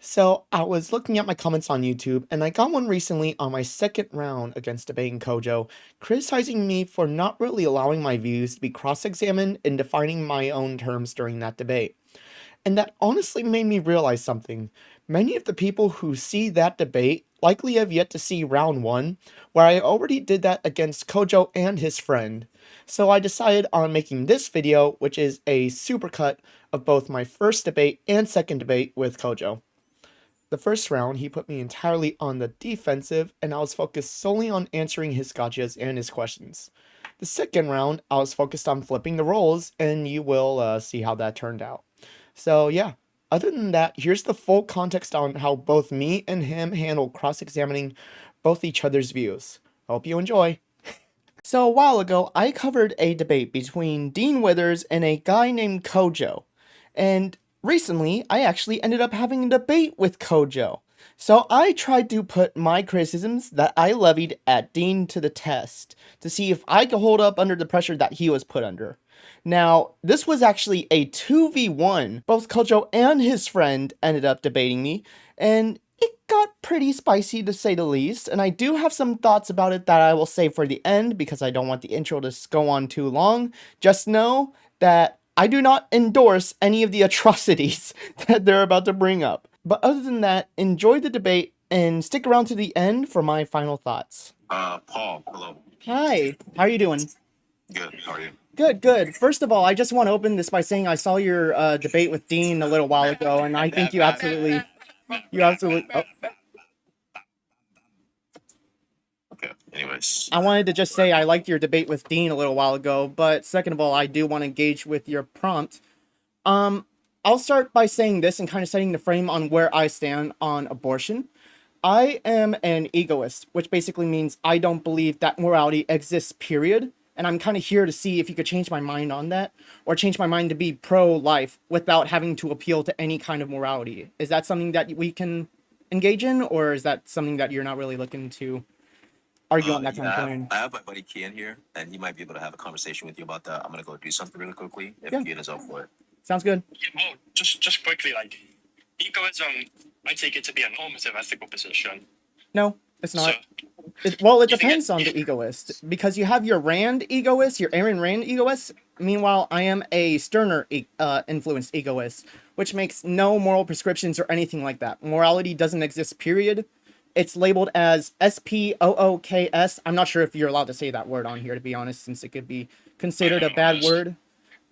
So I was looking at my comments on YouTube, and I got one recently on my second round against debating Kojo, criticizing me for not really allowing my views to be cross-examined and defining my own terms during that debate. And that honestly made me realize something. Many of the people who see that debate likely have yet to see round one, where I already did that against Kojo and his friend. So I decided on making this video, which is a supercut of both my first debate and second debate with Kojo. The first round, he put me entirely on the defensive, and I was focused solely on answering his gotchas and his questions. The second round, I was focused on flipping the roles, and you will see how that turned out. So, yeah, other than that, here's the full context on how both me and him handled cross examining both each other's views. Hope you enjoy. So, a while ago, I covered a debate between Dean Withers and a guy named Kojo. And recently, I actually ended up having a debate with Kojo. So I tried to put my criticisms that I levied at Dean to the test to see if I could hold up under the pressure that he was put under. Now, this was actually a 2v1. Both Kojo and his friend ended up debating me, and it got pretty spicy to say the least, and I do have some thoughts about it that I will save for the end because I don't want the intro to go on too long. Just know that I do not endorse any of the atrocities that they're about to bring up. But other than that, enjoy the debate and stick around to the end for my final thoughts. Paul, hello. Hi, how are you doing? Good. How are you? Good, good. First of all, I just want to open this by saying I saw your debate with Dean a little while ago, and I think you absolutely. Oh, Okay. Anyways, I wanted to just say I liked your debate with Dean a little while ago, but second of all, I do want to engage with your prompt. I'll start by saying this and kind of setting the frame on where I stand on abortion. I am an egoist, which basically means I don't believe that morality exists, period. And I'm kind of here to see if you could change my mind on that, or change my mind to be pro-life without having to appeal to any kind of morality. Is that something that we can engage in, or is that something that you're not really looking to argue on that kind of plan? I have my buddy Kian here, and he might be able to have a conversation with you about that. I'm gonna go do something really quickly if Yeah. Kian is up for it. Sounds good. Yeah, well, just quickly, like, egoism, I take it to be a normative ethical position. No, it's not. So, It depends on the egoist, because you have your Rand egoist, your Aaron Rand egoist. Meanwhile, I am a Sterner influenced egoist, which makes no moral prescriptions or anything like that. Morality doesn't exist, period. It's labeled as SPOOKS. I'm not sure if you're allowed to say that word on here, to be honest, since it could be considered a bad word.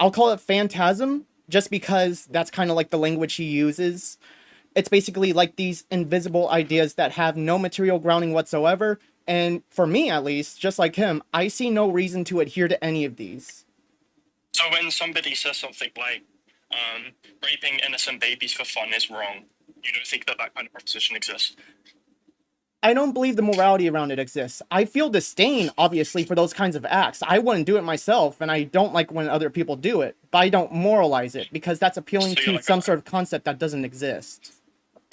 I'll call it phantasm, just because that's kind of like the language he uses. It's basically like these invisible ideas that have no material grounding whatsoever. And for me, at least, just like him, I see no reason to adhere to any of these. so when somebody says something like, raping innocent babies for fun is wrong, you don't think that that kind of proposition exists? I don't believe the morality around it exists. I feel disdain, obviously, for those kinds of acts. I wouldn't do it myself, and I don't like when other people do it. But I don't moralize it, because that's appealing to some sort of concept that doesn't exist.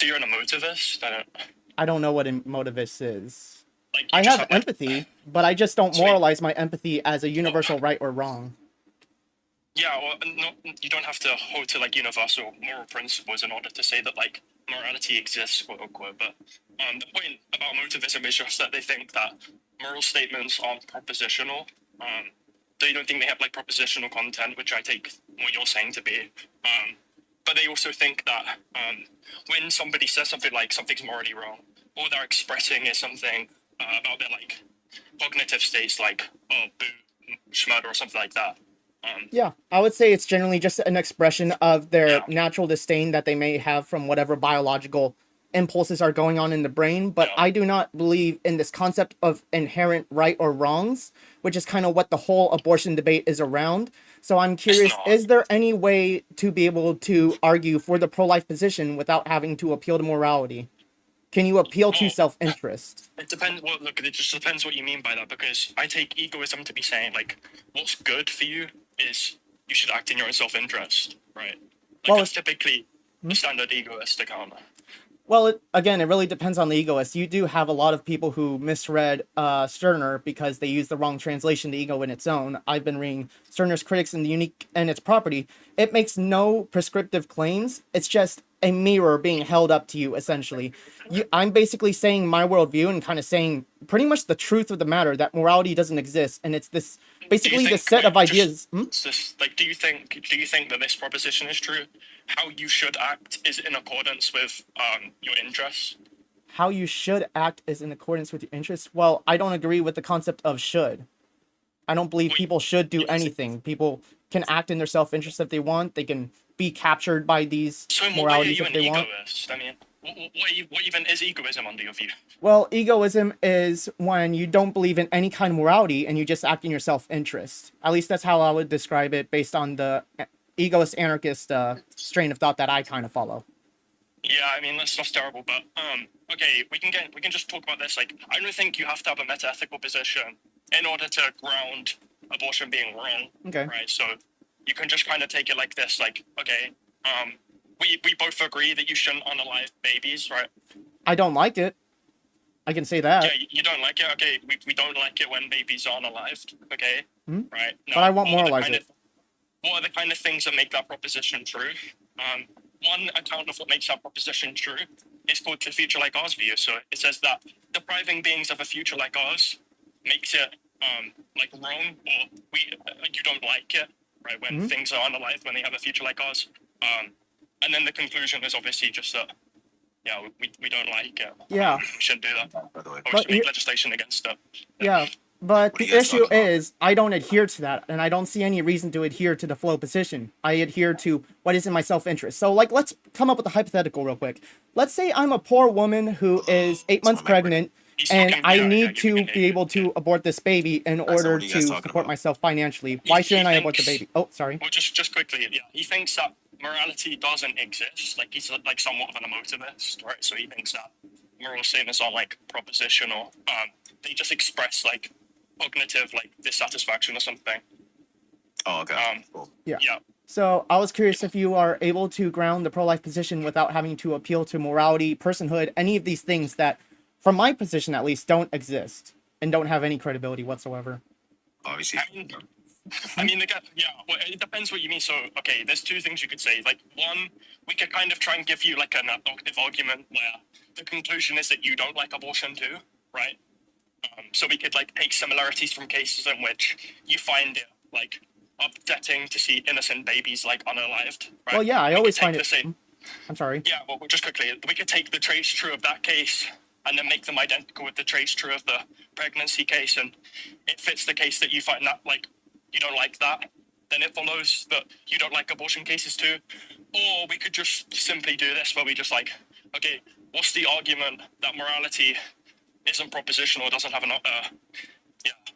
So you're an emotivist? I don't know what a motivist is. Like, I have empathy, but I just don't Sweet. moralize my empathy as a universal right or wrong. Yeah, well, you don't have to hold to, like, universal moral principles in order to say that, like, morality exists, quote unquote. But the point about motivism is just that they think that moral statements aren't propositional. They don't think they have, like, propositional content, which I take what you're saying to be. But they also think that when somebody says something like something's morally wrong, all they're expressing is something about their, like, cognitive states, like, oh, boo, schmurder, or something like that. Yeah, I would say it's generally just an expression of their natural disdain that they may have from whatever biological impulses are going on in the brain, but I do not believe in this concept of inherent right or wrongs, which is kind of what the whole abortion debate is around. So I'm curious, is there any way to be able to argue for the pro-life position without having to appeal to morality? Can you appeal to self-interest? It depends. Well, look, it just depends what you mean by that, because I take egoism to be saying, like, what's good for you is you should act in your own self-interest, right? Like, Well, that's typically the standard egoist account. Well, again, it really depends on the egoist. You do have a lot of people who misread Stirner because they used the wrong translation to ego in its own. I've been reading Stirner's Critics and the Unique and Its Property. It makes no prescriptive claims. It's just a mirror being held up to you, essentially. I'm basically saying my worldview and kind of saying pretty much the truth of the matter, that morality doesn't exist, and it's this basically this set of ideas. Do you think that this proposition is true? How you should act is in accordance with your interests. How you should act is in accordance with your interests. Well, I don't agree with the concept of should. I don't believe people should do anything. People can act in their self-interest if they want. They can be captured by these moralities if they want. I mean, what even is egoism under your view? Well, egoism is when you don't believe in any kind of morality and you just act in your self-interest. At least that's how I would describe it based on the egoist anarchist strain of thought that I kind of follow. Yeah, I mean that's terrible, but okay, we can just talk about this. Like, I don't think you have to have a meta-ethical position in order to ground abortion being wrong. Okay. Right. So you can just kind of take it like this. Like, okay, we both agree that you shouldn't unalive babies, right? I don't like it. I can say that. Yeah, you don't like it. Okay, we don't like it when babies are unalived. Okay. Hmm? Right. Now, But I won't moralize it. What are the kind of things that make that proposition true? One account of what makes that proposition true is called the future like ours view. So it says that depriving beings of a future like ours makes it like wrong, or you don't like it, right? When things are unalived, when they have a future like ours. And then the conclusion is obviously just that, yeah, we don't like it. Yeah. We shouldn't do that. By the way. Or we should make legislation against it. Yeah. But What are the you guys issue talking about? is, I don't adhere to that, and I don't see any reason to adhere to the flow position. I adhere to what is in my self-interest. So, like, let's come up with a hypothetical real quick. Let's say I'm a poor woman who is 8 months pregnant, and I need to be able to abort this baby in order what you to guys talking support about. myself financially. Why shouldn't I abort the baby? Oh, sorry. Well, just quickly, yeah. He thinks that morality doesn't exist. Like, he's like somewhat of an emotivist, right? So he thinks that moral statements aren't like propositional. They just express like cognitive like dissatisfaction or something. Oh, okay. Cool. Yeah. Yeah. So I was curious if you are able to ground the pro-life position without having to appeal to morality, personhood, any of these things that, from my position at least, don't exist and don't have any credibility whatsoever. Obviously. I mean, yeah, well, it depends what you mean. So, okay, there's two things you could say. Like, one, we could kind of try and give you like an adductive argument where the conclusion is that you don't like abortion too, right? So we could like take similarities from cases in which you find it like upsetting to see innocent babies like unalived. Right? Well, yeah, I We always could take find the it. same- I'm sorry. Yeah, well, just quickly, we could take the trace true of that case and then make them identical with the trace true of the pregnancy case, and it fits the case that you find that like you don't like that. Then it follows that you don't like abortion cases too. Or we could just simply do this, where we just like, okay, what's the argument that morality isn't propositional, doesn't have an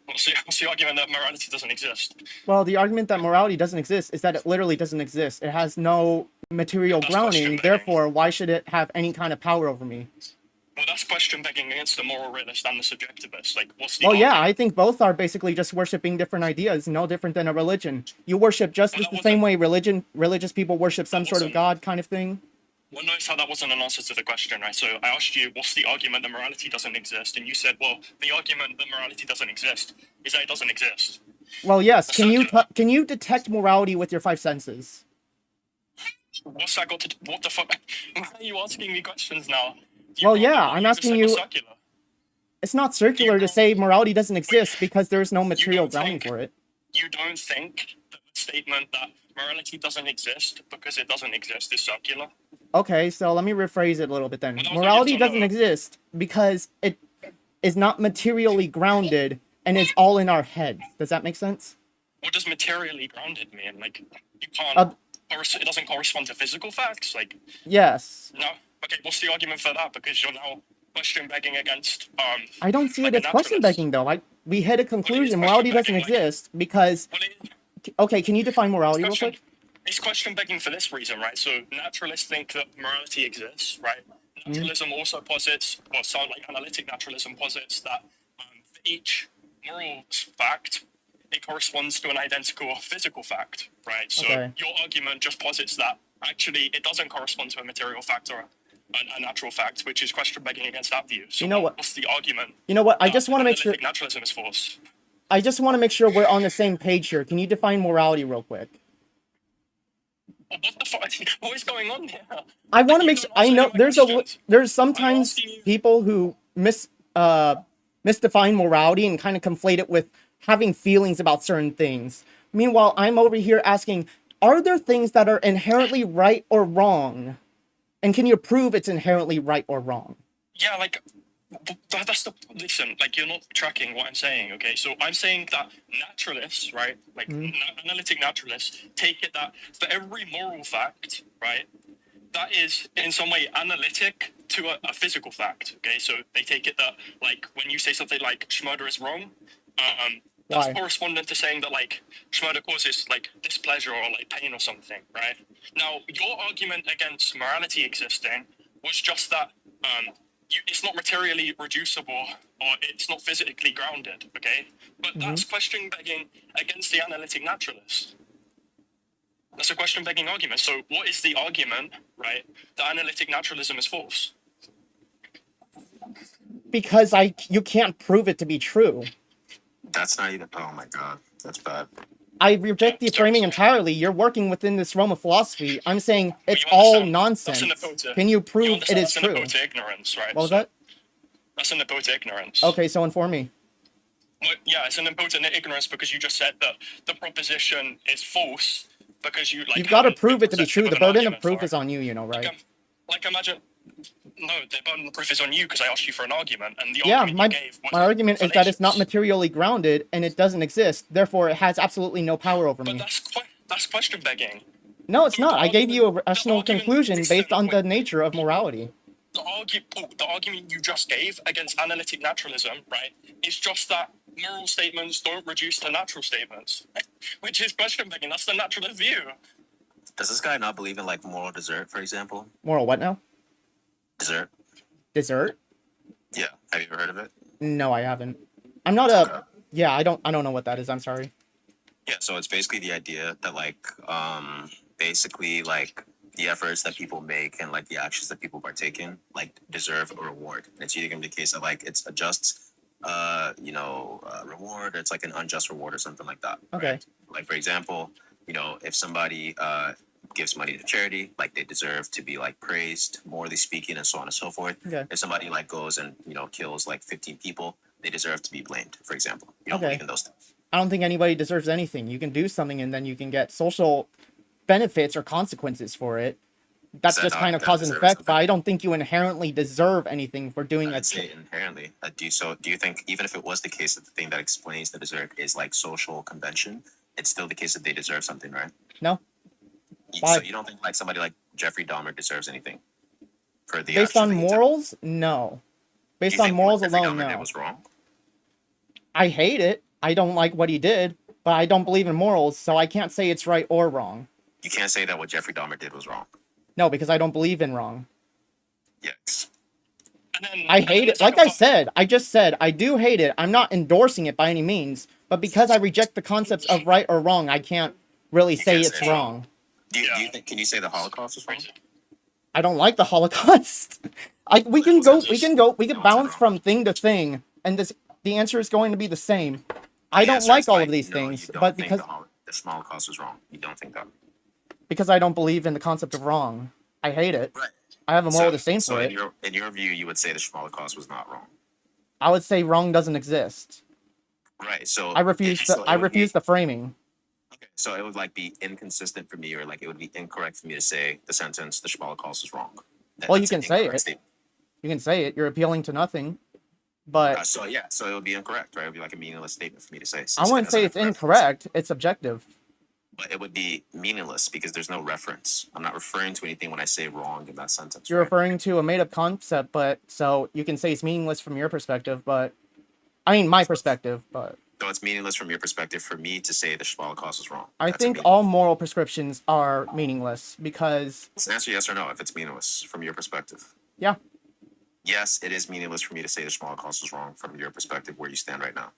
what's the argument that morality doesn't exist? Well, the argument that morality doesn't exist is that it literally doesn't exist. It has no material That's grounding. question begging. Therefore, why should it have any kind of power over me? Well, that's question begging against the moral realist and the subjectivist. Like, what's the Well, yeah, argument? I think both are basically just worshiping different ideas, no different than a religion. You worship just Well, as that the same wasn't- way religious people worship some sort of wasn't- god kind of thing. Well, notice how that wasn't an answer to the question, right? So I asked you, what's the argument that morality doesn't exist? And you said, well, the argument that morality doesn't exist is that it doesn't exist. Well, yes. That's not Can you detect morality with your five senses? What's that got to do? What the fuck? Why are you asking me questions now? Well, yeah, I'm just asking said was you- circular. It's not circular to say morality doesn't exist because there's no material don't grounding think- for it. You don't think that the statement that morality doesn't exist because it doesn't exist is circular? Okay, so let me rephrase it a little bit then. Well, that was a Morality yes or no. doesn't exist because it is not materially grounded and is all in our head. Does that make sense? What does materially grounded mean? Like, you can't. Uh, It doesn't correspond to physical facts. Like, Yes. no. Okay, what's the argument for that? Because you're now question begging against. I don't see like it a as question naturalist. begging though. We hit a conclusion. question Morality doesn't begging, like- exist because Well, it, okay, can you define morality real question, quick? it's question begging for this reason, right? So naturalists think that morality exists, right? Naturalism also posits, or some like analytic naturalism posits that for each moral fact, it corresponds to an identical physical fact, right? So Okay. your argument just posits that actually it doesn't correspond to a material fact or a natural fact, which is question begging against that view. So You know what? what's the argument? You know what? I that just want to make sure analytic naturalism is false. I just want to make sure we're on the same page here. Can you define morality real quick? What the fuck? What is going on here? I want to You make don't I answer any know of my questions. there's I'm sometimes asking you. people who misdefine morality and kind of conflate it with having feelings about certain things. Meanwhile, I'm over here asking, are there things that are inherently right or wrong? And can you prove it's inherently right or wrong? Yeah, like that's the listen. Like you're not tracking what I'm saying. Okay, so I'm saying that naturalists, right, like analytic naturalists, take it that for every moral fact, right, that is in some way analytic to a physical fact. Okay, so they take it that like when you say something like Schmurder is wrong, that's Why? correspondent to saying that like Schmurder causes like displeasure or like pain or something, right? Now your argument against morality existing was just that it's not materially reducible or it's not physically grounded. Okay, but that's question begging against the analytic naturalist. That's a question begging argument. So, what is the argument, right? That analytic naturalism is false. Because you can't prove it to be true. That's not even. Oh my god, that's bad. I reject the So, framing entirely. You're working within this realm of philosophy. I'm saying but it's you all understand that's an nonsense. approach. Can you You prove it understand is that's an true? approach to ignorance, right? What was So, that? that's an approach to ignorance. Okay, so inform me. Well, yeah, it's an approach to ignorance because you just said that the proposition is false because you like. You've got to haven't been prove it to be receptive true. of The an burden of argument proof for is it. on you, right? Like imagine. No, the burden of proof is on you because I asked you for an argument, and the Yeah, argument you gave was my argument is that it's not fallacious. materially grounded and it doesn't exist. Therefore, it has absolutely no power over But me. that's question begging. No, it's So not. I gave you a the rational argument, conclusion listen, based on wait, the nature of morality. the argument you just gave against analytic naturalism, right, is just that moral statements don't reduce to natural statements, which is question begging. That's the naturalist view. Does this guy not believe in like moral desert, for example? Moral what now? Desert. Dessert? Yeah. Have you ever heard of it? No, I haven't. I'm not Okay. a. Yeah, I don't know what that is. I'm sorry. Yeah. So it's basically the idea that like basically like the efforts that people make and like the actions that people partake in like deserve a reward. And it's either gonna be the case of like it's a just reward or it's like an unjust reward or something like that. Okay. Right? Like for example, if somebody gives money to charity, like they deserve to be like praised, morally speaking, and so on and so forth. Okay. If somebody like goes and kills like 15 people, they deserve to be blamed, for example. You don't Okay. believe in those things. I don't think anybody deserves anything. You can do something and then you can get social benefits or consequences for it. That's Is that just not kind of that cause and deserves effect, but something? I don't think you inherently deserve anything for doing I'd say inherently. Do you think even if it was the case that the thing that explains the desert is like social convention, it's still the case that they deserve something, right? No. So Why? you don't think like somebody like Jeffrey Dahmer deserves anything for the Based actions on that he took? morals? No. Based You on think morals what Jeffrey alone, Dahmer did no. was wrong? I hate it. I don't like what he did, but I don't believe in morals, so I can't say it's right or wrong. You can't say that what Jeffrey Dahmer did was wrong. No, because I don't believe in wrong. Yes. I hate it. Like I said, I just said, I do hate it. I'm not endorsing it by any means, but because I reject the concepts of right or wrong, I can't really You say can't it's say wrong. Do you think? Can you say the Holocaust was wrong? I don't like the Holocaust. We can bounce from thing to thing, and the answer is going to be the same. I The don't answer like is all of these no, things, you don't but think because the Holocaust was wrong. You don't think that. because I don't believe in the concept of wrong, I hate it. Right. I have a moral So disdain for it. in your view, you would say the Holocaust was not wrong. I would say wrong doesn't exist. Right. So I refuse the framing. Okay, so it would like be inconsistent for me, or like it would be incorrect for me to say the sentence "the Holocaust is wrong." Well, you can say it. You can say it. You're appealing to nothing. But so it would be incorrect, right? It would be like a meaningless statement for me to say. I wouldn't say it's incorrect. It's subjective. But it would be meaningless because there's no reference. I'm not referring to anything when I say wrong in that sentence. You're referring to a made-up concept, but so you can say it's meaningless from your perspective, but I mean my perspective, but so it's meaningless from your perspective for me to say the Holocaust is wrong. I think all moral prescriptions are meaningless because Let's answer yes or no if it's meaningless from your perspective. Yeah. Yes, it is meaningless for me to say the Holocaust is wrong from your perspective where you stand right now.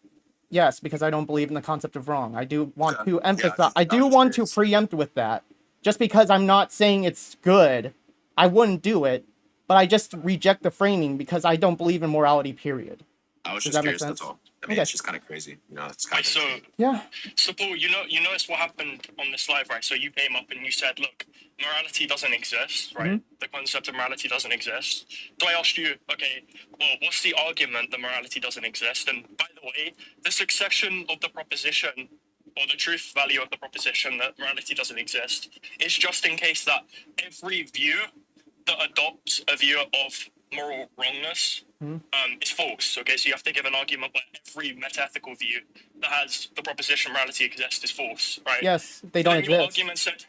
Yes, because I don't believe in the concept of wrong. I do want to emphasize. Yeah, I do want to preempt with that. Just because I'm not saying it's good, I wouldn't do it. But I just reject the framing because I don't believe in morality. Period. I was Does just that make curious. sense? That's all. I mean, Okay. it's just kind of crazy. You know, it's kind Wait, of so Yeah. So Paul, you noticed what happened on this live, right? So you came up and you said, look, morality doesn't exist, right? The concept of morality doesn't exist. So I asked you, okay, well, what's the argument that morality doesn't exist? And by the way, the succession of the proposition or the truth value of the proposition that morality doesn't exist is just in case that every view that adopts a view of moral wrongness is false. Okay, so you have to give an argument where every metaethical view that has the proposition morality exists is false, right? Yes, they So don't then your exist. argument said,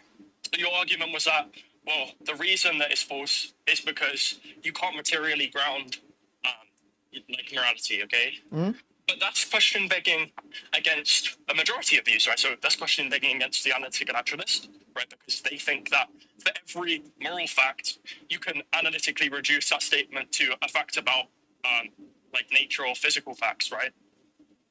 so your argument was that, well, the reason that it's false is because you can't materially ground like morality, okay? But that's question begging against a majority of views, right? So that's question begging against the analytical naturalist, right? Because they think that for every moral fact, you can analytically reduce that statement to a fact about like nature or physical facts, right?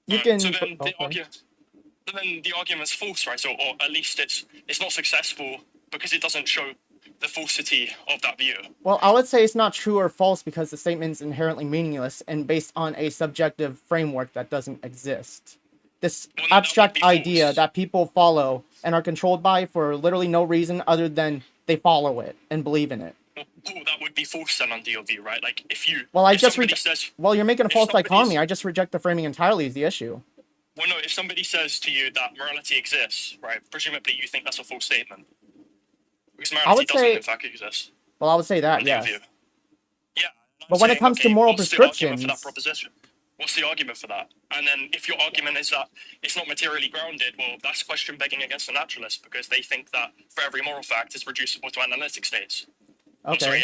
You can. So then Okay. the argument's false, right? So, or at least it's not successful because it doesn't show the falsity of that view. Well, I would say it's not true or false because the statement's inherently meaningless and based on a subjective framework that doesn't exist. This Well, no, that would abstract be idea false. that people follow and are controlled by for literally no reason other than they follow it and believe in it. Well, that would be false then under your view, right? Like if you, Well, if somebody says, well, you're making a if false somebody's- dichotomy. I just reject the framing entirely is the issue. well, no, if somebody says to you that morality exists, right? Presumably you think that's a false statement because morality doesn't in fact exist. Well, I would say that, Under your yes. view. Yeah. But when it comes to moral what's the argument for that prescriptions, proposition? What's the argument for that? And then if your argument is that it's not materially grounded, well, that's question begging against the naturalist because they think that for every moral fact is reducible to analytic states. I'm sorry,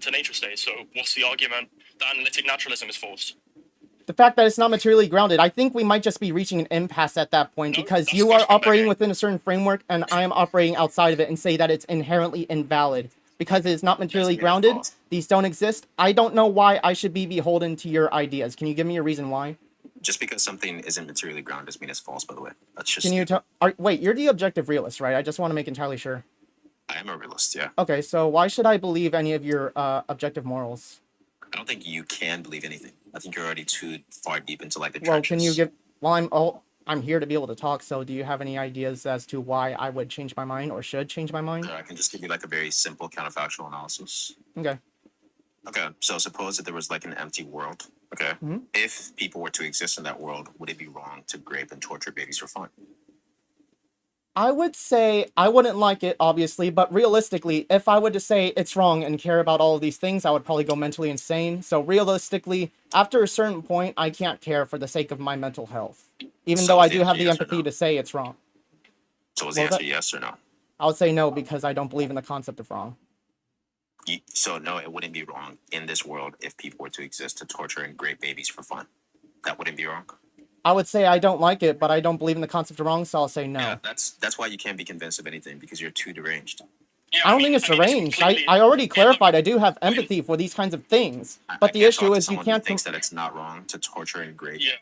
to nature states. So what's the argument that analytic naturalism is false? the fact that it's not materially grounded, I think we might just be reaching an impasse at that point No, because that's you are question operating begging. within a certain framework and I am operating outside of it and say that it's inherently invalid because it is not materially That's grounded. false. These don't exist. I don't know why I should be beholden to your ideas. Can you give me a reason why? Just because something isn't materially grounded doesn't mean it's false. By the way, that's just. Can you tell? Wait, you're the objective realist, right? I just want to make entirely sure. I am a realist. Yeah. Okay, so why should I believe any of your objective morals? I don't think you can believe anything. I think you're already too far deep into like the Well, trenches. can you give? Well, I'm here to be able to talk. So, do you have any ideas as to why I would change my mind or should change my mind? I can just give you like a very simple counterfactual analysis. Okay. Okay, so suppose that there was like an empty world. Okay, if people were to exist in that world, would it be wrong to grape and torture babies for fun? I would say I wouldn't like it, obviously, but realistically, if I were to say it's wrong and care about all of these things, I would probably go mentally insane. So realistically, after a certain point, I can't care for the sake of my mental health, even So though I is the do have answer the yes or empathy no? to say it's wrong. So is the Well, answer yes or no? I would say no because I don't believe in the concept of wrong. So no, it wouldn't be wrong in this world if people were to exist to torture and grape babies for fun. That wouldn't be wrong. I would say I don't like it, but I don't believe in the concept of wrong, so I'll say no. Yeah, that's why you can't be convinced of anything because you're too deranged. Yeah, I don't think it's mean, deranged. completely- I already yeah, clarified I do have empathy for these kinds of things. But the I can't issue talk to is you someone who can't... thinks that it's not wrong to torture and grape. Yeah.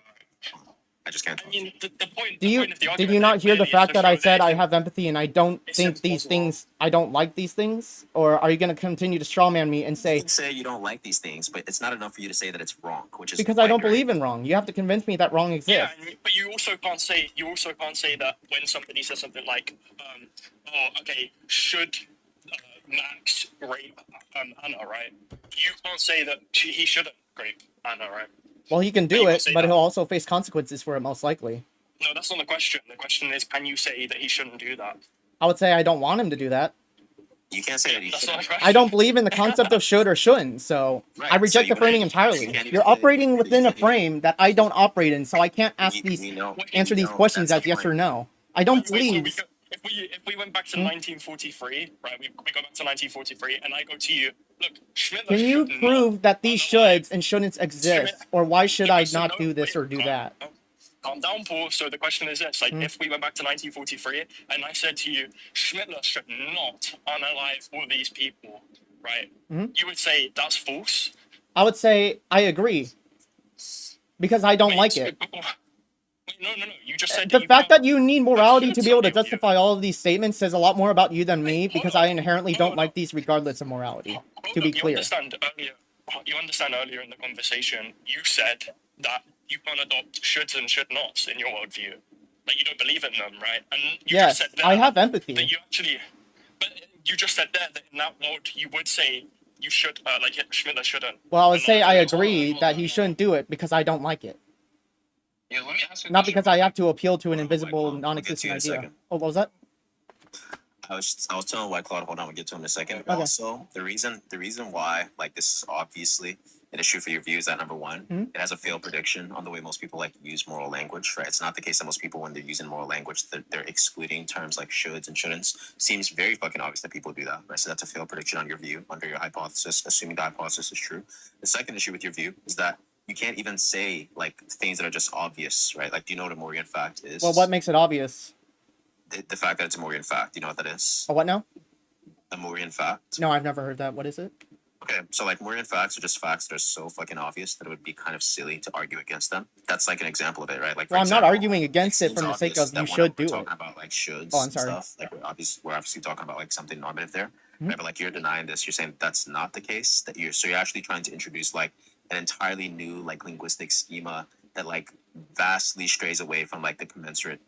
I just can't. I mean, the point. Do the you point of the did argument you not hear the clearly is fact to that I show said I it's- have empathy and I don't it's think these impossible. things, I don't like these things? Or are you going to continue to strawman me and You say, can say you don't like these things, but it's not enough for you to say that it's wrong, which is because I don't binary. believe in wrong. You have to convince me that wrong Yeah, exists. but you also can't say that when somebody says something like, "Oh, okay, should Max rape Anna?" Right? You can't say that he shouldn't rape Anna, right? Well, he can You do can it, say but that. he'll also face consequences for it most likely. No, that's not the question. The question is, can you say that he shouldn't do that? I would say I don't want him to do that. You can't say that you That's not the should. question. I don't believe in the concept of should or shouldn't, so Right, I so reject you the framing can't- entirely. you can't even You're say- operating within a you- frame that I don't operate in, so I can't ask these, answer these questions as yes or no. I don't Wait, so believe... if we went back to 1943, right? We go back to 1943, and I go to you. Look, Schmidt. Can you prove that these shoulds and shouldn'ts exist, or why should I So not no, do this wait, or do calm- that? Calm down, Paul. So the question is this: like, if we went back to 1943, and I said to you, Schmittler should not unalive all these people, right? You would say that's false. I would say I agree, because I don't Wait, like so- it. Wait, no. You just said The you fact can't- that you need morality to be able to That's justify all of these statements says a lot more about you than me, Wait, because hold I on. inherently Hold don't on. like these regardless of morality, Hold to be on, clear. You understand earlier in the conversation, you said that you can't adopt shoulds and should nots in your worldview. Like, you don't believe in them, right? And you Yes, just said there I have that empathy. you actually, but you just said there that in that world you would say you should, like Schmittler shouldn't. Well, I would say I Hold on, agree hold that on. he shouldn't do it because I don't like it. Yeah, let me ask you a Not question because about, I have to appeal to an Hold on, invisible, White Claw. I'll get to non-existent you in a idea. second. Oh, what was that? I was telling White Claw, hold on, we'll get to him in a second. Okay. Also, the reason why like this is obviously an issue for your view is that number one, Mhm. it has a failed prediction on the way most people like use moral language, right? It's not the case that most people when they're using moral language they're excluding terms like shoulds and shouldn'ts. Seems very fucking obvious that people do that, right? So that's a failed prediction on your view under your hypothesis, assuming the hypothesis is true. The second issue with your view is that you can't even say like things that are just obvious, right? Like, do you know what a Morian fact is? Well, what makes it obvious? The fact that it's a Morian fact. Do you know what that is? Oh, what now? A Morian fact. No, I've never heard that. What is it? Okay, so like Morian facts are just facts that are so fucking obvious that it would be kind of silly to argue against them. That's like an example of it, right? Like, for Well, I'm not example, arguing against it seems from the sake obvious of that you when should we're do talking it. about like shoulds Oh, I'm and sorry. stuff, like we're obviously talking about like something normative there, Mhm. right? But like you're denying this, you're saying that's not the case. That you're actually trying to introduce like an entirely new like linguistic schema that like vastly strays away from like the commensurate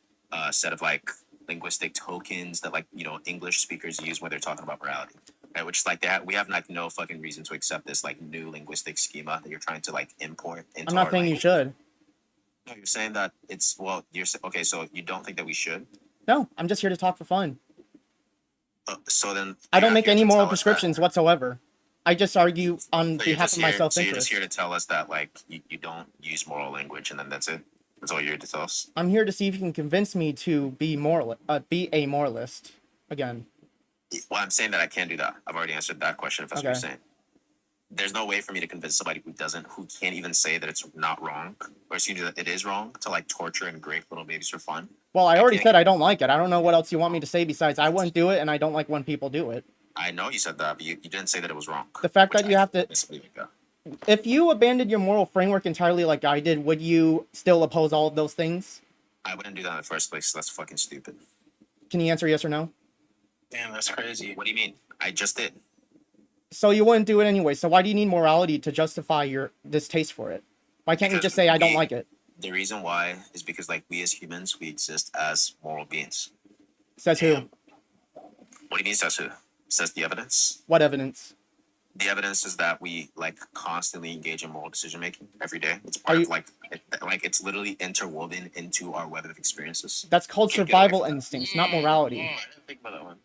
set of like linguistic tokens that like English speakers use when they're talking about morality. Right, which is like that we have like no fucking reason to accept this like new linguistic schema that you're trying to like import into I'm not our saying you language. should. No, you're saying that it's okay. So you don't think that we should? No, I'm just here to talk for fun. So then I you're don't not make here any to moral tell us that- prescriptions whatsoever. I just argue on So you're behalf just of my here. So you're just self-interest. here to tell us that like you don't use moral language, and then that's it. That's all you're here to tell us. I'm here to see if you can convince me to be be a moralist again. Well, I'm saying that I can't do that. I've already answered that question. If that's what Okay. you're saying. There's no way for me to convince somebody who can't even say that it's not wrong, or excuse me, that it is wrong to like torture and rape little babies for fun. Well, I already can't- said I don't like it. I don't know what else you want me to say besides I wouldn't do it and I don't like when people do it. I know you said that, but you didn't say that it was wrong. The fact which that you I have to- disagree with that. If you abandoned your moral framework entirely like I did, would you still oppose all of those things? I wouldn't do that in the first place. That's fucking stupid. Can you answer yes or no? Damn, that's crazy. What do you mean? I just did. So you wouldn't do it anyway. So why do you need morality to justify your distaste for it? Why can't you Because just say I don't we- like it? The reason why is because like we as humans, we exist as moral beings. Says who? What do you mean says who? Says the evidence. What evidence? The evidence is that we like constantly engage in moral decision making every day. It's part Are of like it's literally interwoven into our web of experiences. That's called Can't get away survival from that. instincts, not morality. I didn't think about that one.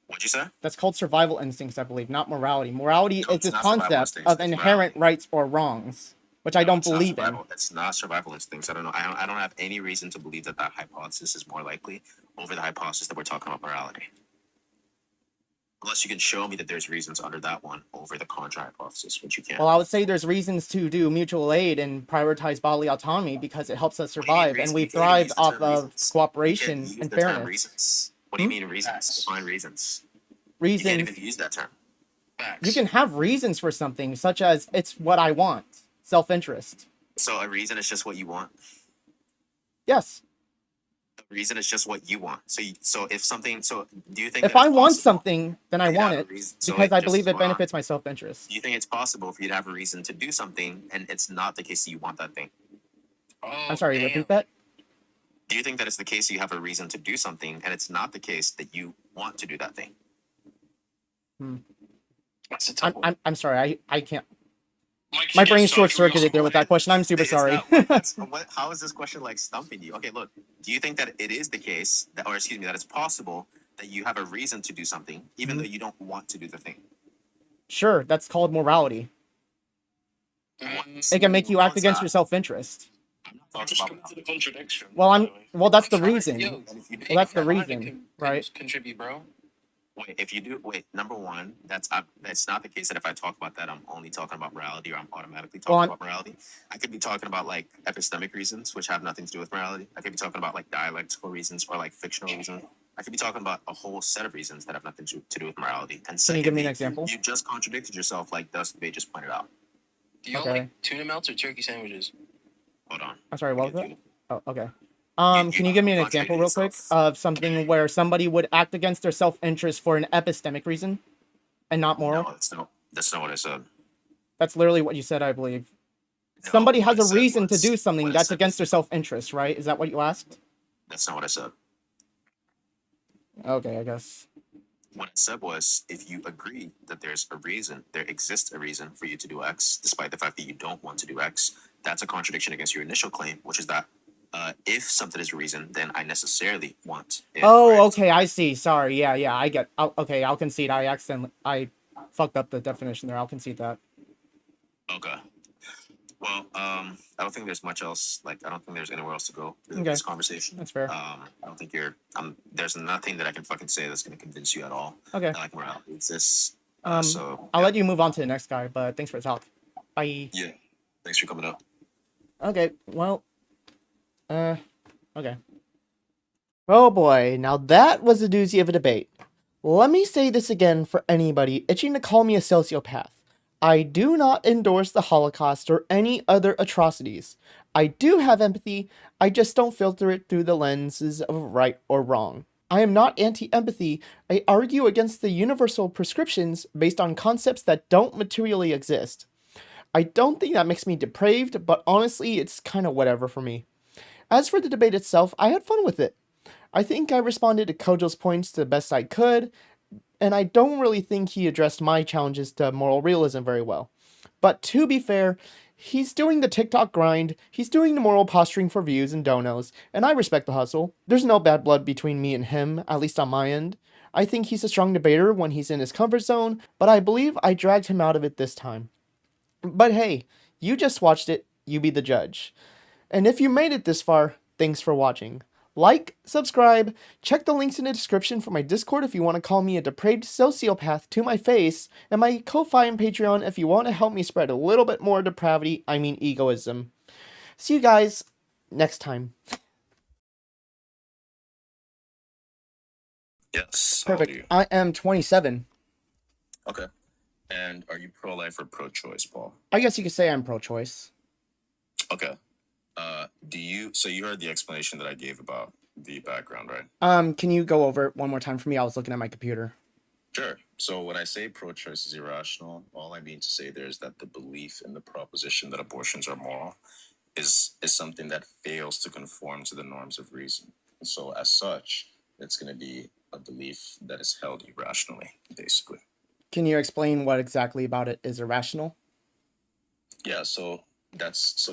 What'd you say? That's called survival instincts, I believe, not morality. Morality No, is it's this not survival concept instincts, of it's inherent morality. rights or wrongs, which I No, don't it's not believe in. survival. It's not survival instincts. I don't know. I don't have any reason to believe that hypothesis is more likely over the hypothesis that we're talking about morality. Unless you can show me that there's reasons under that one over the contra hypothesis, which you can't. Well, I would say there's reasons to do mutual aid and prioritize bodily autonomy because it helps us What do you mean survive, and reasons? we You can't even thrive use the off term of reasons. You cooperation can't use and the term fairness. reasons. What do you mean reasons? Facts. Define reasons. You can't Reasons. even use that term. Facts. You can have reasons for something, such as it's what I want, self-interest. So a reason is just what you want. Yes. A reason is just what you want. So if something. So do you think If that it's I want possible something, then I for you to want have it a reason- so because I just believe it hold on. benefits my self-interest. Do you think it's possible for you to have a reason to do something and it's not the case that you want that thing? I'm sorry, damn. repeat that? Do you think that it's the case that you have a reason to do something and it's not the case that you want to do that thing? That's a tough one. I'm sorry, I can't. Mike, My you brain get so short-circuited there with that curious. question. I'm super Is sorry. how is this question like stumping you? Okay, look. Do you think that it is the case that, or excuse me, that it's possible that you have a reason to do something even Mm-hmm. though you don't want to do the thing? Sure, that's called morality. It can make you No, act it's against not. your self-interest. I'm not I'm talking just about. coming to the contradiction. Well, by the way. that's the I'm trying- reason. Yo, And if you Well, that's the if you're trying to reason, right? Contribute, bro. Wait, number one, that's not the case that if I talk about that, I'm only talking about morality or I'm automatically Well, talking about morality. I could be talking about like epistemic reasons, which have nothing to do with morality. I could be talking about like dialectical reasons or like fictional reasons. I could be talking about a whole set of reasons that have nothing to do with morality. And Can you give me an secondly, example? you just contradicted yourself like Dust Bay just pointed out. Do y'all Okay. like tuna melts or turkey sandwiches? Hold on. I'm sorry, what was Okay, that? Oh, okay. you Can you give me an contradicted example real quick yourself. of something where somebody would act against their self-interest for an epistemic reason and not moral? No, that's not what I said. That's literally what you said, I believe. somebody what has I a said reason to do was something what I that's said against was their self-interest, right? Is that what you asked? that's not what I said. Okay, I guess. What I said was, if you agree that there's a reason, there exists a reason for you to do X, despite the fact that you don't want to do X, that's a contradiction against your initial claim, which is that if something is a reason, then I necessarily want it, Oh, right? okay, I see. Sorry. Yeah, I get. Okay, I'll concede. I fucked up the definition there. I'll concede that. Okay. Well, I don't think there's much else. Like, I don't think there's anywhere else to go with Okay, this conversation. that's fair. I don't think you're. There's nothing that I can fucking say that's going to convince you at all Okay. that like morality exists. So I'll yeah. let you move on to the next guy, but thanks for the talk. Bye. Yeah. Thanks for coming up. Okay, well, okay. Oh boy, now that was a doozy of a debate. Let me say this again for anybody itching to call me a sociopath. I do not endorse the Holocaust or any other atrocities. I do have empathy, I just don't filter it through the lenses of right or wrong. I am not anti empathy, I argue against the universal prescriptions based on concepts that don't materially exist. I don't think that makes me depraved, but honestly, it's kind of whatever for me. As for the debate itself, I had fun with it. I think I responded to Kojo's points the best I could, and I don't really think he addressed my challenges to moral realism very well. But to be fair, he's doing the TikTok grind, he's doing the moral posturing for views and donos, and I respect the hustle. There's no bad blood between me and him, at least on my end. I think he's a strong debater when he's in his comfort zone, but I believe I dragged him out of it this time. But hey, you just watched it, you be the judge. And if you made it this far, thanks for watching. Like, subscribe, check the links in the description for my Discord if you want to call me a depraved sociopath to my face, and my Ko-Fi and Patreon if you want to help me spread a little bit more depravity, I mean egoism. See you guys next time. Yes. How old are Perfect. you? I am 27. Okay. And are you pro-life or pro-choice, Paul? I guess you could say I'm pro-choice. Okay. So you heard the explanation that I gave about the background, right? Can you go over it one more time for me? I was looking at my computer. Sure. So when I say pro-choice is irrational, all I mean to say there is that the belief in the proposition that abortions are moral is something that fails to conform to the norms of reason. And so as such, it's going to be a belief that is held irrationally, basically. Can you explain what exactly about it is irrational? Yeah. So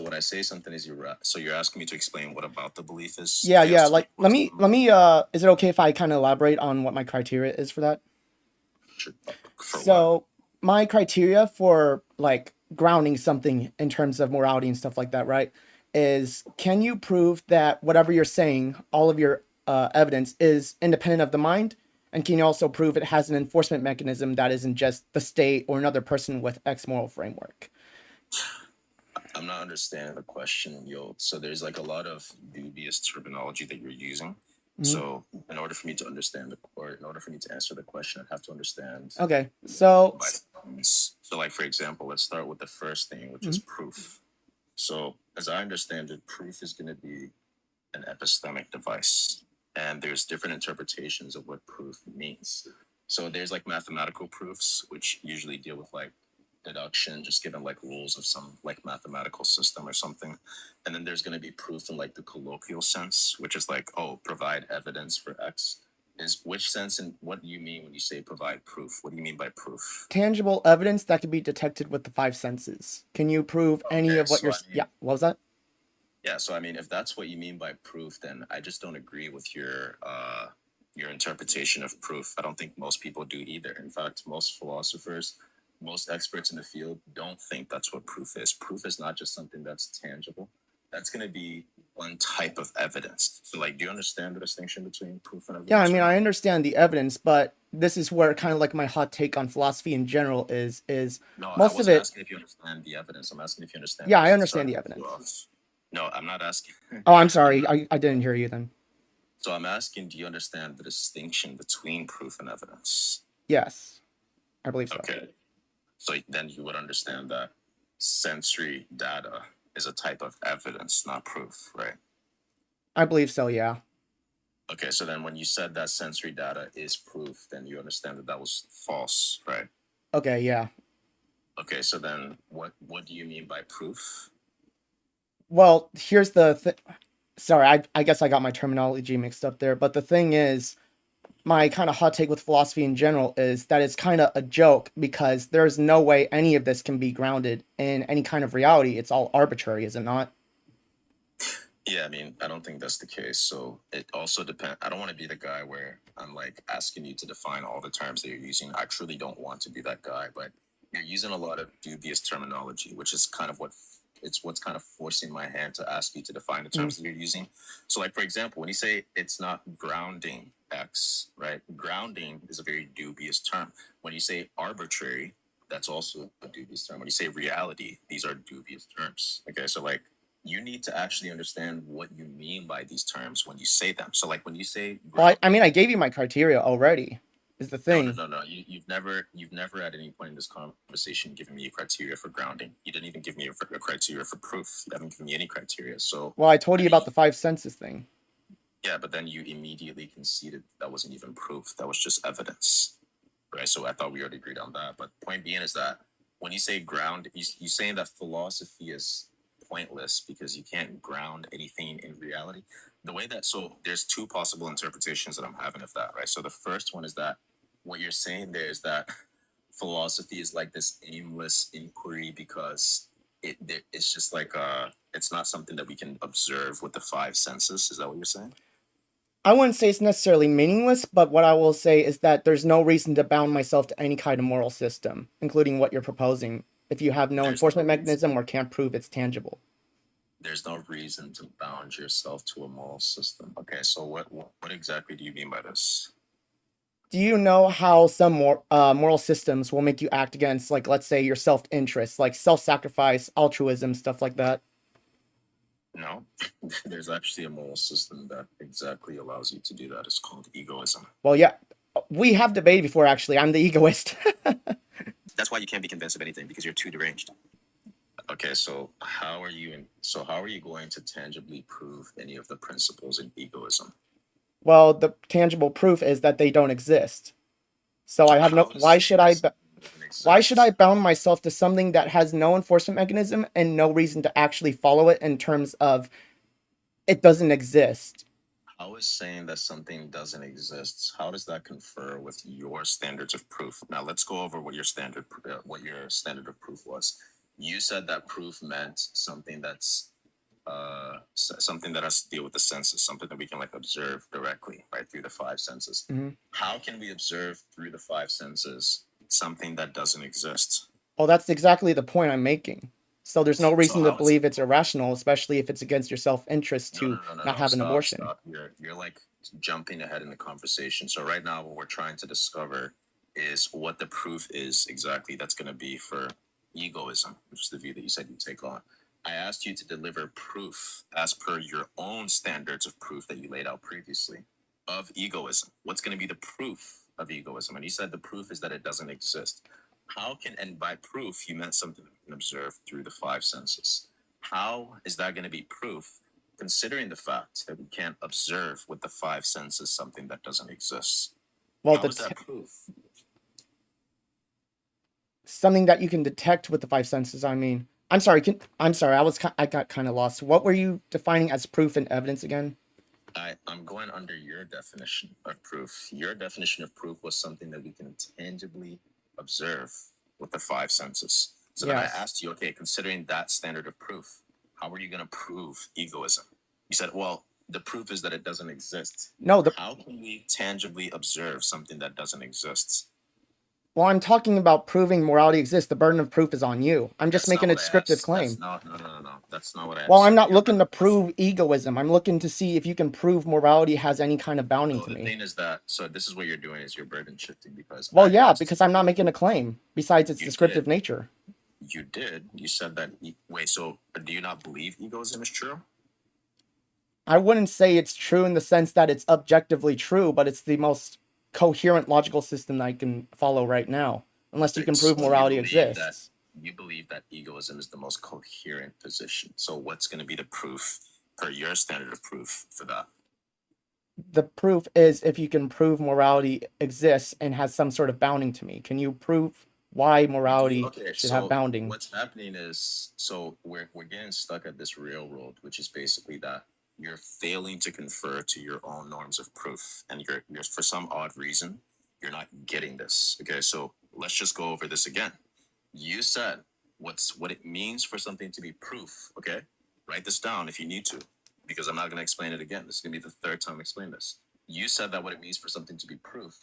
when I say something is so you're asking me to explain what about the belief is. Yeah. Like, let me. Is it okay if I kind of elaborate on what my criteria is for that? Sure. So my criteria for like grounding something in terms of morality and stuff like that, right, is can you prove that whatever you're saying, all of your evidence is independent of the mind, and can you also prove it has an enforcement mechanism that isn't just the state or another person with X moral framework? I'm not understanding the question, yo. So there's like a lot of dubious terminology that you're using. Mm-hmm. So in order for me to understand in order for me to answer the question, I'd have to understand. Okay, so like for example, let's start with the first thing, which is proof. So as I understand it, proof is going to be an epistemic device, and there's different interpretations of what proof means. So there's like mathematical proofs, which usually deal with like deduction, just given like rules of some like mathematical system or something. And then there's going to be proof in like the colloquial sense, which is like, oh, provide evidence for X. Is which sense and what do you mean when you say provide proof? What do you mean by proof? Tangible evidence that can be detected with the five senses. Can you prove any of what you're... Yeah, what was that? Yeah, so I mean, if that's what you mean by proof, then I just don't agree with your interpretation of proof. I don't think most people do either. In fact, most philosophers, most experts in the field don't think that's what proof is. Proof is not just something that's tangible. That's going to be one type of evidence. So, like, do you understand the distinction between proof and evidence? Yeah, I mean, I understand the evidence, but this is where kind of like my hot take on philosophy in general is no, most I of it. Asking if you understand the evidence. I'm asking if you understand. Yeah, I understand the evidence. No, I'm not asking. Oh, I'm sorry. I didn't hear you then. So I'm asking, do you understand the distinction between proof and evidence? Yes, I believe so. Okay. So then you would understand that sensory data is a type of evidence, not proof, right? I believe so, yeah. Okay, so then when you said that sensory data is proof, then you understand that that was false, right? Okay, yeah. Okay, so then what do you mean by proof? Well, here's the sorry, I guess I got my terminology mixed up there, but the thing is, my kind of hot take with philosophy in general is that it's kind of a joke because there's no way any of this can be grounded in any kind of reality. It's all arbitrary, is it not? Yeah, I mean, I don't think that's the case. So it also depends. I don't want to be the guy where I'm like asking you to define all the terms that you're using. I truly don't want to be that guy, but you're using a lot of dubious terminology, which is kind of what's kind of forcing my hand to ask you to define the terms that you're using. So, like for example, when you say it's not grounding X, right? Grounding is a very dubious term. When you say arbitrary, that's also a dubious term. When you say reality, these are dubious terms. Okay, so like you need to actually understand what you mean by these terms when you say them. So, like when you say Well, I grounding, mean, I gave you my criteria already, is the no, no, thing. no, no. You've never at any point in this conversation given me a criteria for grounding. You didn't even give me a criteria for proof. You haven't given me any criteria. So, Well, I told I you about mean, the five senses thing. yeah, but then you immediately conceded that wasn't even proof. That was just evidence, right? So I thought we already agreed on that. But point being is that when you say ground, you saying that philosophy is pointless because you can't ground anything in reality. The way that so there's two possible interpretations that I'm having of that, right? So the first one is that what you're saying there is that philosophy is like this aimless inquiry because it's just like it's not something that we can observe with the five senses. Is that what you're saying? I wouldn't say it's necessarily meaningless, but what I will say is that there's no reason to bound myself to any kind of moral system, including what you're proposing, if you have no There's no enforcement reason. mechanism or can't prove it's tangible. There's no reason to bound yourself to a moral system. Okay, so what exactly do you mean by this? Do you know how some moral systems will make you act against, like, let's say, your self interest, like self sacrifice, altruism, stuff like that? No, there's actually a moral system that exactly allows you to do that. It's called egoism. Well, yeah, we have debated before, actually. I'm the egoist. That's why you can't be convinced of anything because you're too deranged. Okay, so how are you going to tangibly prove any of the principles in egoism? Well, the tangible proof is that they don't exist. So I have no. How is saying that something doesn't Why should I exist? bound myself to something that has no enforcement mechanism and no reason to actually follow it in terms of it doesn't exist? How is saying that something doesn't exist? How does that confer with your standards of proof? Now let's go over what your standard of proof was. You said that proof meant something that's something that has to deal with the senses, something that we can like observe directly, right, through the five senses. Mm-hmm. How can we observe through the five senses something that doesn't exist? Well, that's exactly the point I'm making. So there's no So reason to how is believe it's irrational, especially if it's against your self-interest no, to no, no, no, not no. have an Stop, abortion. stop. You're like jumping ahead in the conversation. So right now, what we're trying to discover is what the proof is exactly that's going to be for egoism, which is the view that you said you take on. I asked you to deliver proof as per your own standards of proof that you laid out previously of egoism. What's going to be the proof of egoism? And you said the proof is that it doesn't exist. And by proof, you meant something that we can observe through the five senses. How is that going to be proof, considering the fact that we can't observe with the five senses something that doesn't exist? Well, How is that proof? something that you can detect with the five senses. I mean, I'm sorry. I got kind of lost. What were you defining as proof and evidence again? I'm going under your definition of proof. Your definition of proof was something that we can tangibly observe with the five senses. So then I Yes. asked you, okay, considering that standard of proof, how are you going to prove egoism? You said, well, the proof is that it doesn't exist. No, the How can we tangibly observe something that doesn't exist? well, I'm talking about proving morality exists. The burden of proof is on you. I'm just That's not making a what I descriptive asked. claim. No, no, no, no. That's not what I Well, I'm asked. not looking to prove egoism. I'm looking to see if you can prove morality has any kind of bounding So to the me. thing is that this is what you're doing is you're burden shifting because Well, I yeah, asked because I'm not making a claim besides its you descriptive did. nature. You did. You said that. Wait, so do you not believe egoism is true? I wouldn't say it's true in the sense that it's objectively true, but it's the most coherent logical system that I can follow right now, unless you can prove So you morality believe that exists. egoism is the most coherent position. So what's going to be the proof per your standard of proof for that? The proof is if you can prove morality exists and has some sort of bounding to me. Can you prove why morality Okay, should have so bounding. what's happening is, so we're getting stuck at this railroad, which is basically that you're failing to confer to your own norms of proof, and you're for some odd reason you're not getting this. Okay, so let's just go over this again. You said what it means for something to be proof. Okay, write this down if you need to, because I'm not going to explain it again. This is going to be the third time I explain this. You said that what it means for something to be proof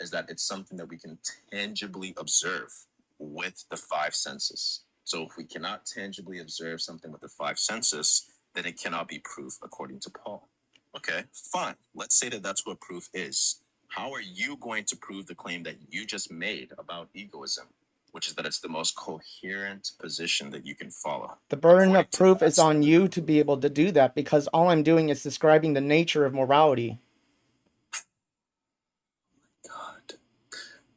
is that it's something that we can tangibly observe with the five senses. So if we cannot tangibly observe something with the five senses, then it cannot be proof according to Paul. Okay, fine. Let's say that that's what proof is. How are you going to prove the claim that you just made about egoism, which is that it's the most coherent position that you can follow? The burden of According to proof that is on standard. you to be able to do that, because all I'm doing is describing the nature of morality. God.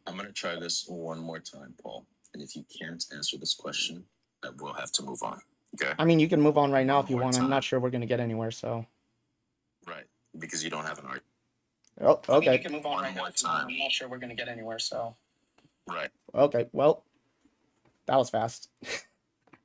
I'm going to try this one more time, Paul. And if you can't answer this question, I will have to move on. Okay? I mean, you can move on right now One if you more want. I'm not time. sure we're going to get anywhere, so. Right. Because you don't have an argument. Oh, I mean, okay. you can move on right now if you want. I'm not sure we're going to get anywhere, so. Right. Okay, well, that was fast.